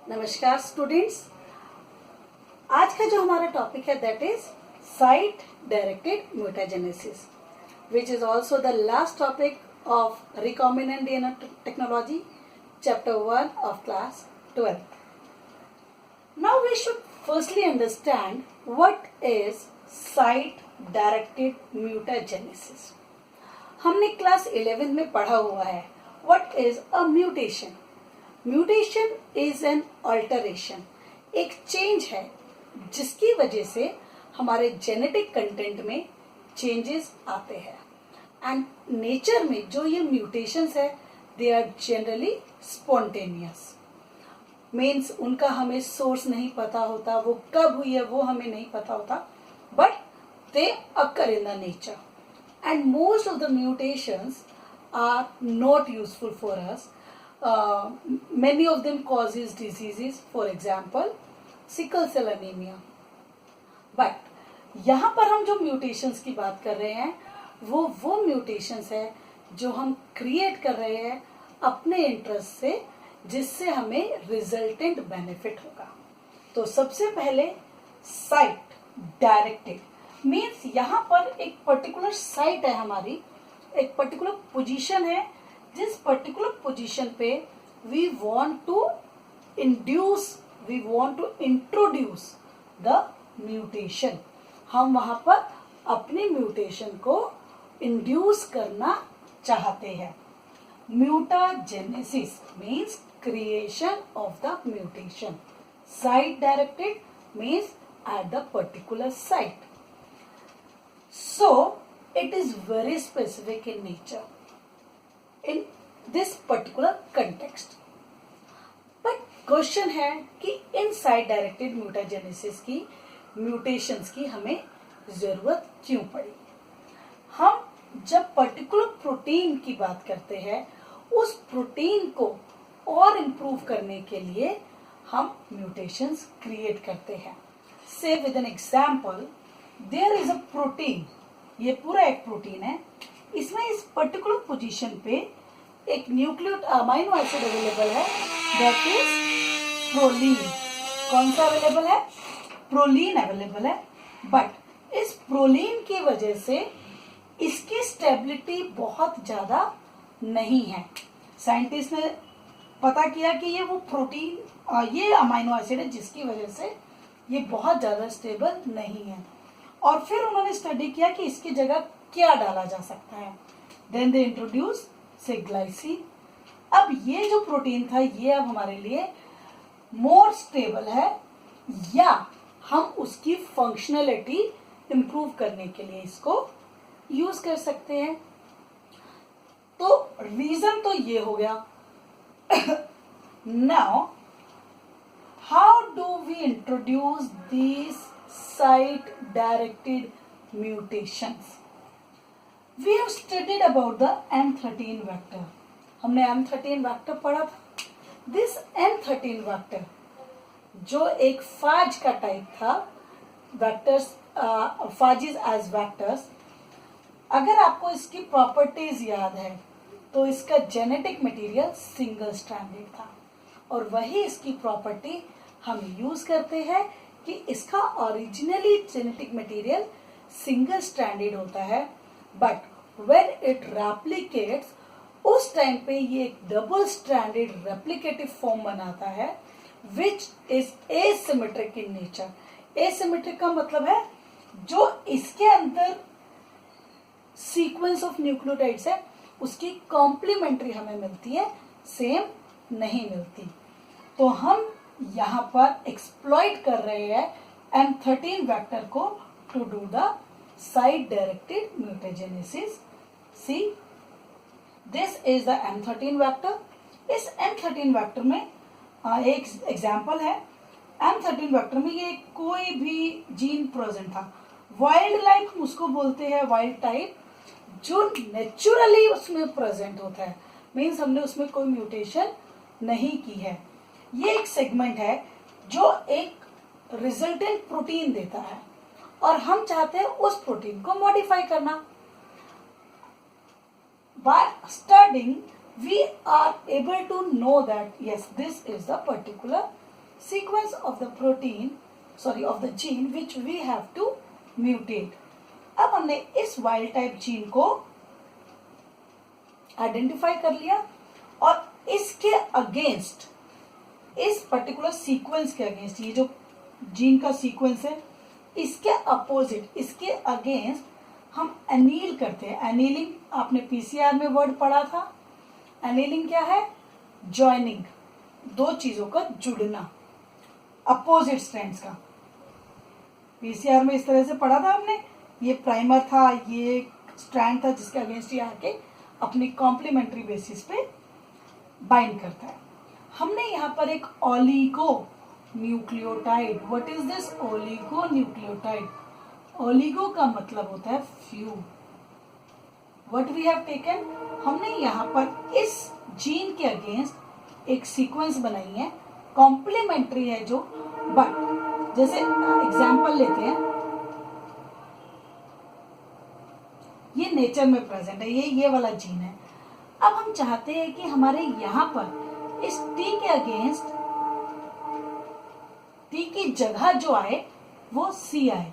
नमस्कार स्टूडेंट्स। आज का जो हमारा टॉपिक है that is site directed mutagenesis, which is also the last topic of recombinant DNA technology, chapter 1 of class 12th. Now we should firstly understand what is site directed mutagenesis. हमने class 11 में पढ़ा हुआ है what is a mutation. Mutation is an alteration, एक change है जिसकी वजह से हमारे जेनेटिक कंटेंट में चेंजेस आते हैं. एंड नेचर में जो ये म्यूटेशंस है they are generally spontaneous, means उनका हमें सोर्स नहीं पता होता, वो कब हुई है वो हमें नहीं पता होता, but they occur in the nature. And most of the mutations are not useful for us. Many of them causes diseases, for example sickle cell anemia. But यहाँ पर हम जो mutations की बात कर रहे हैं वो mutations है जो हम create कर रहे हैं अपने interest से, जिससे हमें resultant benefit होगा. तो सबसे पहले site directed means यहाँ पर एक particular site है, हमारी एक particular position है, जिस पर्टिकुलर पोजीशन पे we want to introduce the mutation. हम वहां पर अपने म्यूटेशन को इंड्यूस करना चाहते हैं. Mutagenesis means creation of the mutation. Site directed means at the particular site. So it is very specific in nature in this particular context. But question है कि इन साइट डायरेक्टेड म्यूटाजेनेसिस की mutations की हमें जरूरत क्यों पड़ी. हम जब पर्टिकुलर प्रोटीन की बात करते हैं उस प्रोटीन को और इम्प्रूव करने के लिए हम म्यूटेशंस क्रिएट करते हैं. Say with an example, there is a protein, ये पूरा एक प्रोटीन है, इसमें इस पर्टिकुलर पोजीशन पे एक न्यूक्लियोटाइड अमीनो एसिड अवेलेबल है दैट इज प्रोलीन. कौन सा अवेलेबल है? प्रोलीन अवेलेबल है. बट इस प्रोलीन की वजह से इसकी स्टेबिलिटी बहुत ज्यादा नहीं है. साइंटिस्ट ने पता किया कि ये वो प्रोटीन, ये अमीनो एसिड है जिसकी वजह से ये बहुत ज्यादा स्टेबल नहीं है. और फिर उन्होंने स्टडी किया कि इसकी जगह क्या डाला जा सकता है. देन दे इंट्रोड्यूस से ग्लाइसिन. अब ये जो प्रोटीन था ये अब हमारे लिए मोर स्टेबल है, या हम उसकी फंक्शनलिटी इंप्रूव करने के लिए इसको यूज कर सकते हैं. तो रीजन तो ये हो गया. Now how do we introduce these site directed mutations. We have studied about the M13 vector. हमने M13 vector पढ़ा था. This M13 vector जो एक फाज का टाइप था, vectors, फाजिस as vectors. अगर आपको इसकी प्रॉपर्टीज याद है तो इसका जेनेटिक मटेरियल सिंगल स्ट्रैंडेड था, और वही इसकी प्रॉपर्टी हम यूज करते हैं कि इसका originally genetic material single stranded होता है, बट when it replicates उस टाइम पे ये एक डबल स्ट्रैंडेड रेप्लिकेटिव फॉर्म बनाता है which is asymmetric in nature. asymmetric का मतलब है जो इसके अंदर सीक्वेंस ऑफ न्यूक्लियोटाइड्स है उसकी कॉम्प्लीमेंट्री हमें मिलती है, सेम नहीं मिलती. तो हम यहाँ पर एक्सप्लॉइट कर रहे हैं M13 वेक्टर को to do the site directed mutagenesis. See, this is the M13 vector. इस M13 वेक्टर में एक एग्जाम्पल है. M13 वेक्टर में ये कोई भी जीन प्रेजेंट था, वाइल्ड लाइफ उसको बोलते हैं, वाइल्ड टाइप, जो नेचुरली उसमें प्रेजेंट होता है, मीन्स हमने उसमें कोई म्यूटेशन नहीं की है. ये एक सेगमेंट है जो एक रिजल्टेंट प्रोटीन देता है, और हम चाहते हैं उस प्रोटीन को मॉडिफाई करना. By studying, we are able to know that yes, this is the particular sequence of the of the gene which we have to mutate. अब हमने इस वाइल्ड टाइप जीन को आइडेंटिफाई कर लिया और इसके अगेंस्ट, इस पर्टिकुलर सीक्वेंस के अगेंस्ट, ये जो जीन का सीक्वेंस है इसके अपोजिट, इसके अगेंस्ट हम एनील करते हैं. एनीलिंग आपने पीसीआर में वर्ड पढ़ा था. एनीलिंग क्या है? जॉइनिंग, दो चीजों का जुड़ना, अपोजिट स्ट्रैंड्स का. पीसीआर में इस तरह से पढ़ा था हमने. ये प्राइमर था, ये स्ट्रैंड था जिसके अगेंस्ट ये आके अपनी कॉम्प्लीमेंट्री बेसिस पे बाइंड करता है. हमने यहाँ पर एक oligonucleotide. What is this oligonucleotide? Oligo का मतलब होता है few. What we have taken, हमने यहाँ पर इस जीन के अगेंस्ट एक सीक्वेंस बनाई है, कॉम्प्लीमेंट्री है जो, बट जैसे एग्जांपल लेते हैं, ये नेचर में प्रेजेंट है, ये वाला जीन है. अब हम चाहते हैं कि हमारे यहाँ पर इस टी के अगेंस्ट टी की जगह जो आए वो सी आए.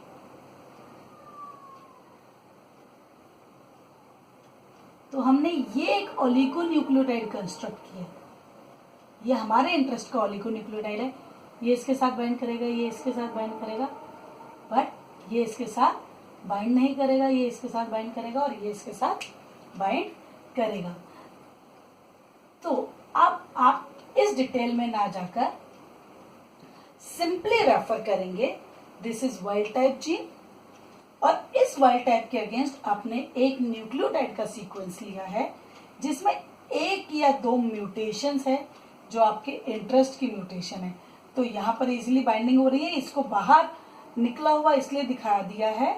तो हमने ये एक ओलिगोन्यूक्लियोटाइड कंस्ट्रक्ट किया. ये हमारे इंटरेस्ट का ओलिगोन्यूक्लियोटाइड है. ये इसके साथ बाइंड करेगा, ये इसके साथ बाइंड करेगा, बट ये इसके साथ बाइंड नहीं करेगा, ये इसके साथ बाइंड करेगा और ये इसके साथ बाइंड करेगा. तो अब आप इस डिटेल में ना जाकर सिंपली रेफर करेंगे this is wild type gene, और इस वाइल्ड टाइप के अगेंस्ट आपने एक न्यूक्लियोटाइड का सीक्वेंस लिया है जिसमें एक या दो म्यूटेशंस है जो आपके इंटरेस्ट की म्यूटेशन है. तो यहाँ पर इजीली बाइंडिंग हो रही है. इसको बाहर निकला हुआ इसलिए दिखा दिया है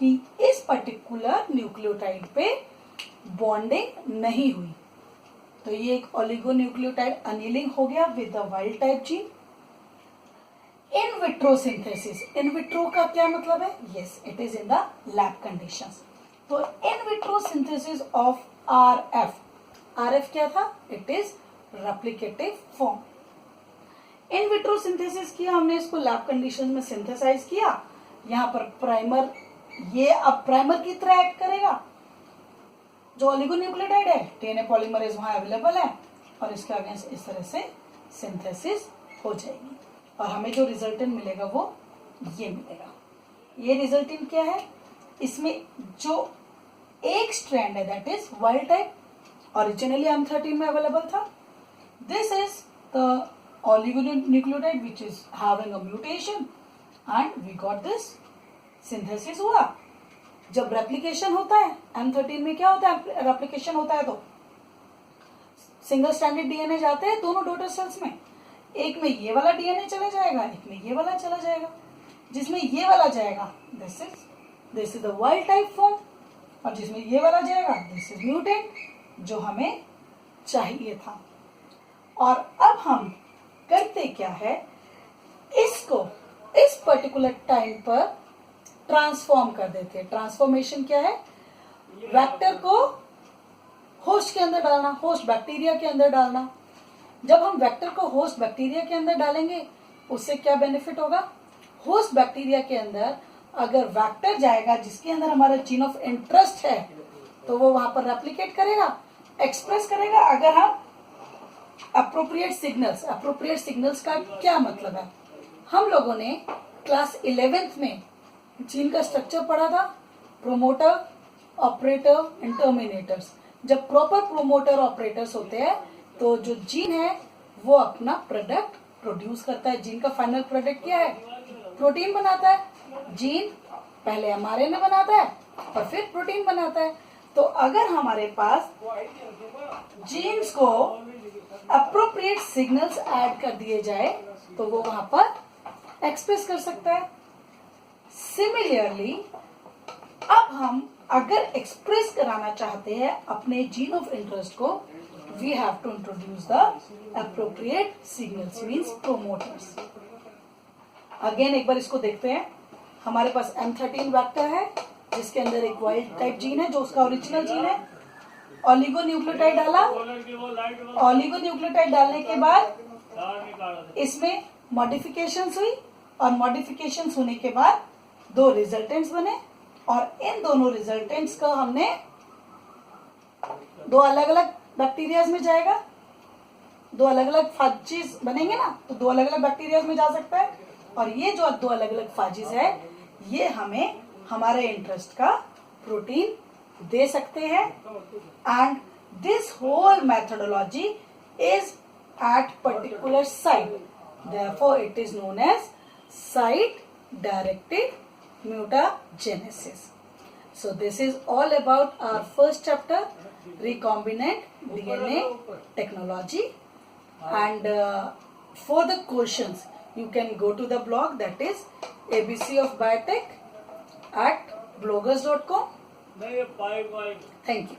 कि इस पर्टिकुलर न्यूक्लियोटाइड पे बॉन्डिंग नहीं हुई. तो ये एक ओलिगोन्यूक्लियोटाइड अनिलिंग हो गया with the wild type gene. In vitro synthesis, in vitro का क्या मतलब है? Yes, it is in the lab conditions. तो in vitro synthesis of RF, RF क्या था? It is replicative form. In vitro synthesis किया हमने, इसको लैब कंडीशन में सिंथेसाइज किया. यहाँ पर प्राइमर, ये अब प्राइमर की तरह एक्ट करेगा. जो ओलिगोन्यूक्लियोटाइड है, डीएनए पॉलीमरेज वहां अवेलेबल है और इसके अगेंस्ट इस तरह से सिंथेसिस हो जाएगी और हमें जो रिजल्टेंट मिलेगा वो ये मिलेगा. ये रिजल्टेंट क्या है? इसमें जो एक स्ट्रैंड है that is wild type, originally M13 में अवेलेबल था. This is the oligonucleotide which is having a mutation and we got this. Synthesis हुआ. जब रेप्लिकेशन होता है M13 में, क्या होता है रेप्लिकेशन होता है तो सिंगल स्ट्रैंडेड डीएनए जाते हैं दोनों डॉटर सेल्स में. एक में ये वाला डीएनए चला जाएगा, एक में ये वाला चला जाएगा. जिसमें ये वाला जाएगा this is the wild type form, और जिसमें ये वाला जाएगा दिस इज म्यूटेंट, जो हमें चाहिए था. और अब हम करते क्या है, इसको इस पर्टिकुलर टाइम पर ट्रांसफॉर्म कर देते हैं. ट्रांसफॉर्मेशन क्या है? वेक्टर को होस्ट के अंदर डालना, होस्ट बैक्टीरिया के अंदर डालना. जब हम वेक्टर को होस्ट बैक्टीरिया के अंदर डालेंगे उससे क्या बेनिफिट होगा? होस्ट बैक्टीरिया के अंदर अगर वेक्टर जाएगा जिसके अंदर हमारा जीन ऑफ इंटरेस्ट है तो वो वहां पर रेप्लिकेट करेगा, एक्सप्रेस करेगा. अगर हम अप्रोप्रिएट सिग्नल्स का क्या मतलब है? हम लोगों ने क्लास 11th में जीन का स्ट्रक्चर पढ़ा था, प्रोमोटर, ऑपरेटर एंड टर्मिनेटर्स. जब प्रॉपर प्रोमोटर ऑपरेटर्स होते हैं तो जो जीन है वो अपना प्रोडक्ट प्रोड्यूस करता है. जीन का फाइनल प्रोडक्ट क्या है? प्रोटीन बनाता है. जीन पहले mRNA बनाता है और फिर प्रोटीन बनाता है. तो अगर हमारे पास जीन्स को अप्रोप्रिएट सिग्नल्स ऐड कर दिए जाए तो वो वहां पर एक्सप्रेस कर सकता है. सिमिलरली अब हम अगर एक्सप्रेस कराना चाहते हैं अपने जीन ऑफ इंटरेस्ट को, we have to introduce the appropriate signals means promoters. Again एक बार इसको देखते हैं. हमारे पास M13 वेक्टर है जिसके अंदर एक वाइल्ड टाइप जीन है जो उसका ओरिजिनल जीन है. ओलिगोन्यूक्लियोटाइड डाला. ओलिगोन्यूक्लियोटाइड डालने के बाद इसमें मॉडिफिकेशंस हुई और मॉडिफिकेशंस होने के बाद 2 रिजल्टेंट्स बने और इन दोनों रिजल्टेंट्स का हमने 2 अलग अलग बैक्टीरियाज में जाएगा, 2 अलग अलग फाजीज बनेंगे ना, तो 2 अलग अलग बैक्टीरियाज में जा सकता है और ये जो 2 अलग अलग फाजीज है ये हमें हमारे इंटरेस्ट का प्रोटीन दे सकते हैं। And this whole methodology is at particular site, therefore it is known as site directed mutagenesis. So this is all about our first chapter, recombinant DNA technology. And for the questions you can go to the blog, that is abcofbiotech@bloggers.com. Thank you.